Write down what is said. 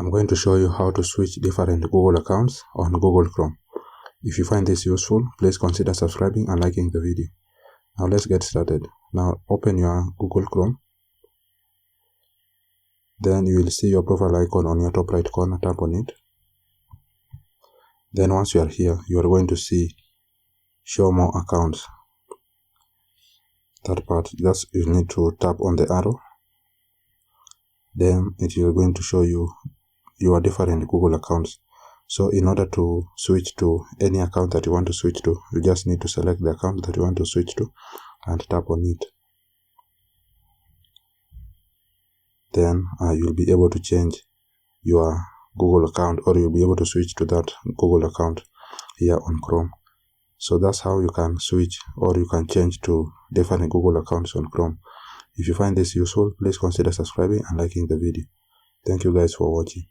I'm going to show you how to switch different Google accounts on Google Chrome. If you find this useful, please consider subscribing and liking the video. Now let's get started. Now open your Google Chrome. Then you will see your profile icon on your top right corner. Tap on it. Then once you are here, you are going to see show more accounts. That part, just you need to tap on the arrow. Then it is going to show you your different Google accounts. So in order to switch to any account that you want to switch to, you just need to select the account that you want to switch to and tap on it. Then you'll be able to change your Google account, or you'll be able to switch to that Google account here on Chrome. So that's how you can switch, or you can change to different Google accounts on Chrome. If you find this useful, please consider subscribing and liking the video. Thank you guys for watching.